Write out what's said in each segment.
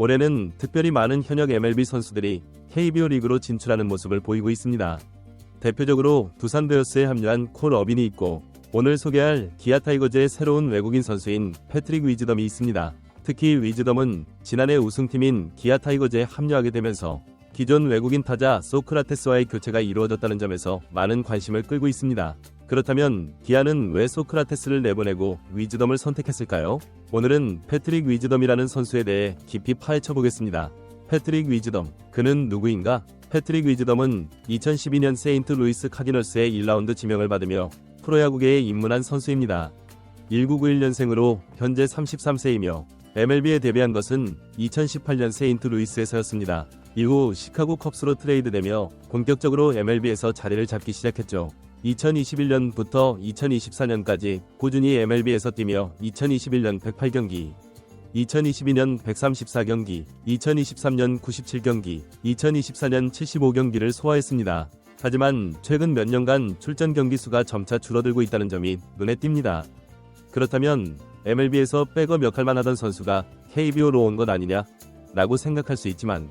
올해는 특별히 많은 현역 MLB 선수들이 KBO 리그로 진출하는 모습을 보이고 있습니다. 대표적으로 두산 베어스에 합류한 콜 어빈이 있고, 오늘 소개할 기아 타이거즈의 새로운 외국인 선수인 패트릭 위즈덤이 있습니다. 특히 위즈덤은 지난해 우승팀인 기아 타이거즈에 합류하게 되면서 기존 외국인 타자 소크라테스와의 교체가 이루어졌다는 점에서 많은 관심을 끌고 있습니다. 그렇다면 기아는 왜 소크라테스를 내보내고 위즈덤을 선택했을까요? 오늘은 패트릭 위즈덤이라는 선수에 대해 깊이 파헤쳐 보겠습니다. 패트릭 위즈덤, 그는 누구인가? 패트릭 위즈덤은 2012년 세인트루이스 카디널스의 1라운드 지명을 받으며 프로야구계에 입문한 선수입니다. 1991년생으로 현재 33세이며 MLB에 데뷔한 것은 2018년 세인트루이스에서였습니다. 이후 시카고 컵스로 트레이드되며 본격적으로 MLB에서 자리를 잡기 시작했죠. 2021년부터 2024년까지 꾸준히 MLB에서 뛰며 2021년 108경기, 2022년 134경기, 2023년 97경기, 2024년 75경기를 소화했습니다. 하지만 최근 몇 년간 출전 경기 수가 점차 줄어들고 있다는 점이 눈에 띕니다. 그렇다면 MLB에서 백업 역할만 하던 선수가 KBO로 온 것 아니냐? 라고 생각할 수 있지만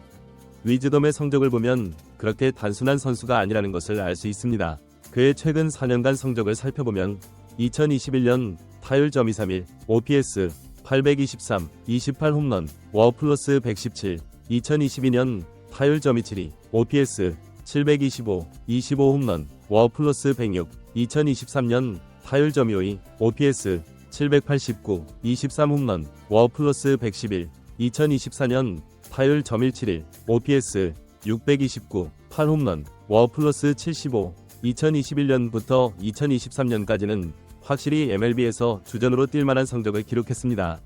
위즈덤의 성적을 보면 그렇게 단순한 선수가 아니라는 것을 알 수 있습니다. 그의 최근 4년간 성적을 살펴보면 2021년 타율 .231, OPS 823, 28홈런, 워 플러스 117, 2022년 타율 .272, OPS 725, 25홈런, 워 플러스 106, 2023년 타율 .252, OPS 789, 23홈런, 워 플러스 111, 2024년 타율 .171, OPS 629, 8홈런, 워 플러스 75, 2021년부터 2023년까지는 확실히 MLB에서 주전으로 뛸만한 성적을 기록했습니다.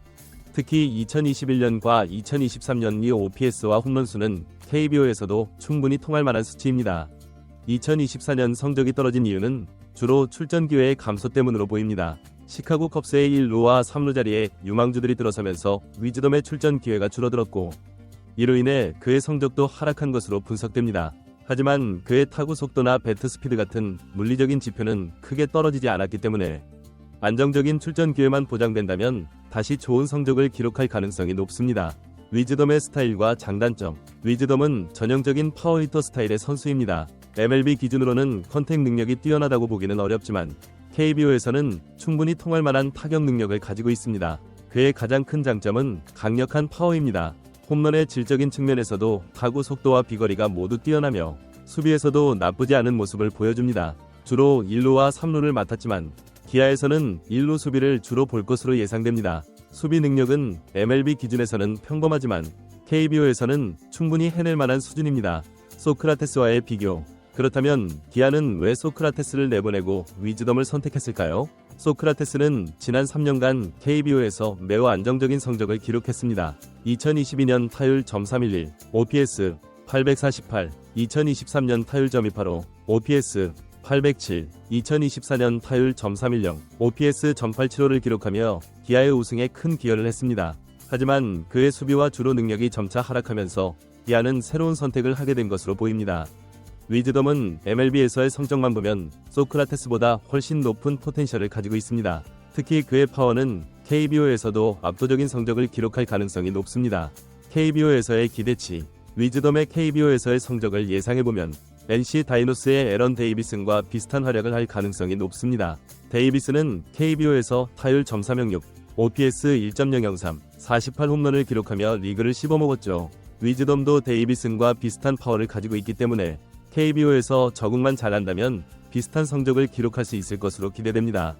특히 2021년과 2023년의 OPS와 홈런수는 KBO에서도 충분히 통할 만한 수치입니다. 2024년 성적이 떨어진 이유는 주로 출전 기회의 감소 때문으로 보입니다. 시카고 컵스의 1루와 3루 자리에 유망주들이 들어서면서 위즈덤의 출전 기회가 줄어들었고, 이로 인해 그의 성적도 하락한 것으로 분석됩니다. 하지만 그의 타구 속도나 배트 스피드 같은 물리적인 지표는 크게 떨어지지 않았기 때문에 안정적인 출전 기회만 보장된다면 다시 좋은 성적을 기록할 가능성이 높습니다. 위즈덤의 스타일과 장단점. 위즈덤은 전형적인 파워히터 스타일의 선수입니다. MLB 기준으로는 컨택 능력이 뛰어나다고 보기는 어렵지만 KBO에서는 충분히 통할 만한 타격 능력을 가지고 있습니다. 그의 가장 큰 장점은 강력한 파워입니다. 홈런의 질적인 측면에서도 타구 속도와 비거리가 모두 뛰어나며 수비에서도 나쁘지 않은 모습을 보여줍니다. 주로 1루와 3루를 맡았지만 기아에서는 1루 수비를 주로 볼 것으로 예상됩니다. 수비 능력은 MLB 기준에서는 평범하지만 KBO에서는 충분히 해낼 만한 수준입니다. 소크라테스와의 비교. 그렇다면 기아는 왜 소크라테스를 내보내고 위즈덤을 선택했을까요? 소크라테스는 지난 3년간 KBO에서 매우 안정적인 성적을 기록했습니다. 2022년 타율 .311, OPS 848, 2023년 타율 .285, OPS 807, 2024년 타율 .310, OPS .875를 기록하며 기아의 우승에 큰 기여를 했습니다. 하지만 그의 수비와 주로 능력이 점차 하락하면서 기아는 새로운 선택을 하게 된 것으로 보입니다. 위즈덤은 MLB에서의 성적만 보면 소크라테스보다 훨씬 높은 포텐셜을 가지고 있습니다. 특히 그의 파워는 KBO에서도 압도적인 성적을 기록할 가능성이 높습니다. KBO에서의 기대치. 위즈덤의 KBO에서의 성적을 예상해보면 NC 다이노스의 에런 데이비슨과 비슷한 활약을 할 가능성이 높습니다. 데이비슨은 KBO에서 타율 .306, OPS 1.003, 48홈런을 기록하며 리그를 씹어먹었죠. 위즈덤도 데이비슨과 비슷한 파워를 가지고 있기 때문에 KBO에서 적응만 잘한다면 비슷한 성적을 기록할 수 있을 것으로 기대됩니다.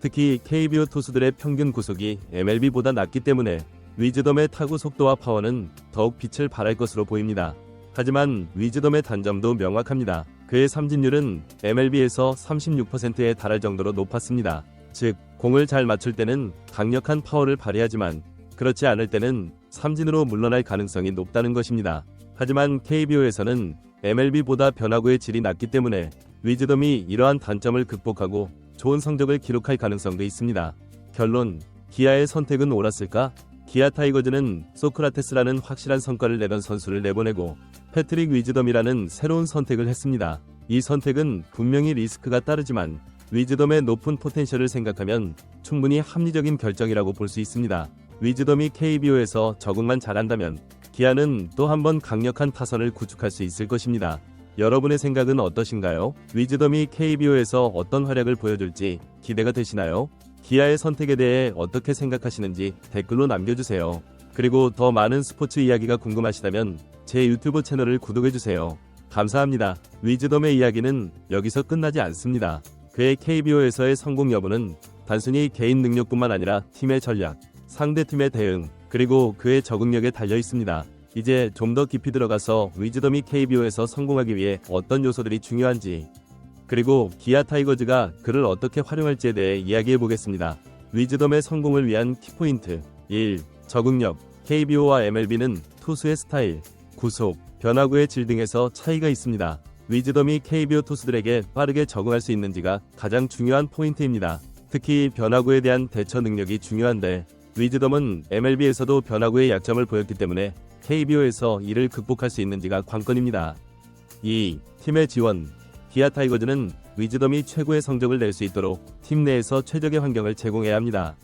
특히 KBO 투수들의 평균 구속이 MLB보다 낮기 때문에 위즈덤의 타구 속도와 파워는 더욱 빛을 발할 것으로 보입니다. 하지만 위즈덤의 단점도 명확합니다. 그의 삼진율은 MLB에서 36%에 달할 정도로 높았습니다. 즉, 공을 잘 맞출 때는 강력한 파워를 발휘하지만 그렇지 않을 때는 삼진으로 물러날 가능성이 높다는 것입니다. 하지만 KBO에서는 MLB보다 변화구의 질이 낮기 때문에 위즈덤이 이러한 단점을 극복하고 좋은 성적을 기록할 가능성도 있습니다. 결론, 기아의 선택은 옳았을까? 기아 타이거즈는 소크라테스라는 확실한 성과를 내던 선수를 내보내고 패트릭 위즈덤이라는 새로운 선택을 했습니다. 이 선택은 분명히 리스크가 따르지만 위즈덤의 높은 포텐셜을 생각하면 충분히 합리적인 결정이라고 볼 수 있습니다. 위즈덤이 KBO에서 적응만 잘한다면 기아는 또 한 번 강력한 타선을 구축할 수 있을 것입니다. 여러분의 생각은 어떠신가요? 위즈덤이 KBO에서 어떤 활약을 보여줄지 기대가 되시나요? 기아의 선택에 대해 어떻게 생각하시는지 댓글로 남겨주세요. 그리고 더 많은 스포츠 이야기가 궁금하시다면 제 유튜브 채널을 구독해주세요. 감사합니다. 위즈덤의 이야기는 여기서 끝나지 않습니다. 그의 KBO에서의 성공 여부는 단순히 개인 능력뿐만 아니라 팀의 전략, 상대팀의 대응, 그리고 그의 적응력에 달려 있습니다. 이제 좀 더 깊이 들어가서 위즈덤이 KBO에서 성공하기 위해 어떤 요소들이 중요한지, 그리고 기아 타이거즈가 그를 어떻게 활용할지에 대해 이야기해 보겠습니다. 위즈덤의 성공을 위한 키포인트 1. 적응력. KBO와 MLB는 투수의 스타일, 구속, 변화구의 질 등에서 차이가 있습니다. 위즈덤이 KBO 투수들에게 빠르게 적응할 수 있는지가 가장 중요한 포인트입니다. 특히 변화구에 대한 대처 능력이 중요한데, 위즈덤은 MLB에서도 변화구의 약점을 보였기 때문에 KBO에서 이를 극복할 수 있는지가 관건입니다. 2. 팀의 지원. 기아 타이거즈는 위즈덤이 최고의 성적을 낼 수 있도록 팀 내에서 최적의 환경을 제공해야 합니다.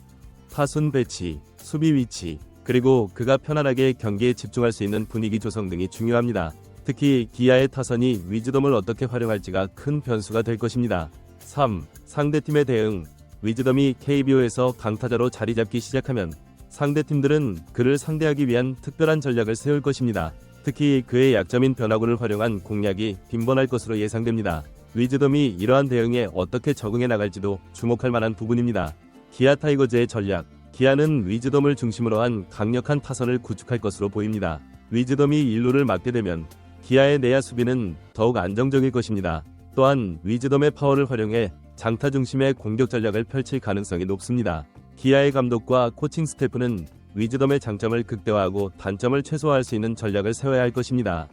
타순 배치, 수비 위치, 그리고 그가 편안하게 경기에 집중할 수 있는 분위기 조성 등이 중요합니다. 특히 기아의 타선이 위즈덤을 어떻게 활용할지가 큰 변수가 될 것입니다. 3. 상대팀의 대응. 위즈덤이 KBO에서 강타자로 자리 잡기 시작하면 상대팀들은 그를 상대하기 위한 특별한 전략을 세울 것입니다. 특히 그의 약점인 변화구를 활용한 공략이 빈번할 것으로 예상됩니다. 위즈덤이 이러한 대응에 어떻게 적응해 나갈지도 주목할 만한 부분입니다. 기아 타이거즈의 전략. 기아는 위즈덤을 중심으로 한 강력한 타선을 구축할 것으로 보입니다. 위즈덤이 1루를 맡게 되면 기아의 내야 수비는 더욱 안정적일 것입니다. 또한 위즈덤의 파워를 활용해 장타 중심의 공격 전략을 펼칠 가능성이 높습니다. 기아의 감독과 코칭 스태프는 위즈덤의 장점을 극대화하고 단점을 최소화할 수 있는 전략을 세워야 할 것입니다.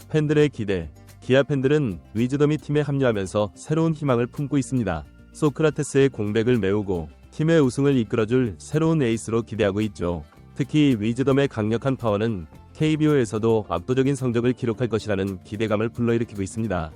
팬들의 기대. 기아 팬들은 위즈덤이 팀에 합류하면서 새로운 희망을 품고 있습니다. 소크라테스의 공백을 메우고 팀의 우승을 이끌어줄 새로운 에이스로 기대하고 있죠. 특히 위즈덤의 강력한 파워는 KBO에서도 압도적인 성적을 기록할 것이라는 기대감을 불러일으키고 있습니다.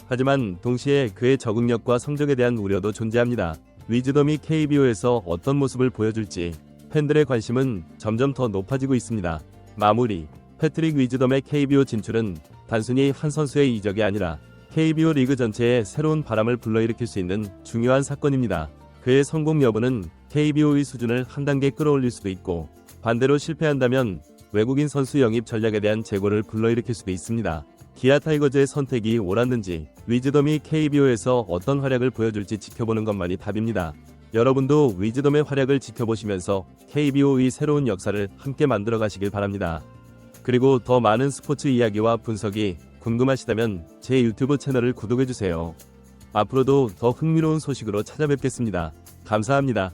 하지만 동시에 그의 적응력과 성적에 대한 우려도 존재합니다. 위즈덤이 KBO에서 어떤 모습을 보여줄지 팬들의 관심은 점점 더 높아지고 있습니다. 마무리. 패트릭 위즈덤의 KBO 진출은 단순히 한 선수의 이적이 아니라 KBO 리그 전체에 새로운 바람을 불러일으킬 수 있는 중요한 사건입니다. 그의 성공 여부는 KBO의 수준을 한 단계 끌어올릴 수도 있고, 반대로 실패한다면 외국인 선수 영입 전략에 대한 재고를 불러일으킬 수도 있습니다. 기아 타이거즈의 선택이 옳았는지, 위즈덤이 KBO에서 어떤 활약을 보여줄지 지켜보는 것만이 답입니다. 여러분도 위즈덤의 활약을 지켜보시면서 KBO의 새로운 역사를 함께 만들어 가시길 바랍니다. 그리고 더 많은 스포츠 이야기와 분석이 궁금하시다면 제 유튜브 채널을 구독해주세요. 앞으로도 더 흥미로운 소식으로 찾아뵙겠습니다. 감사합니다.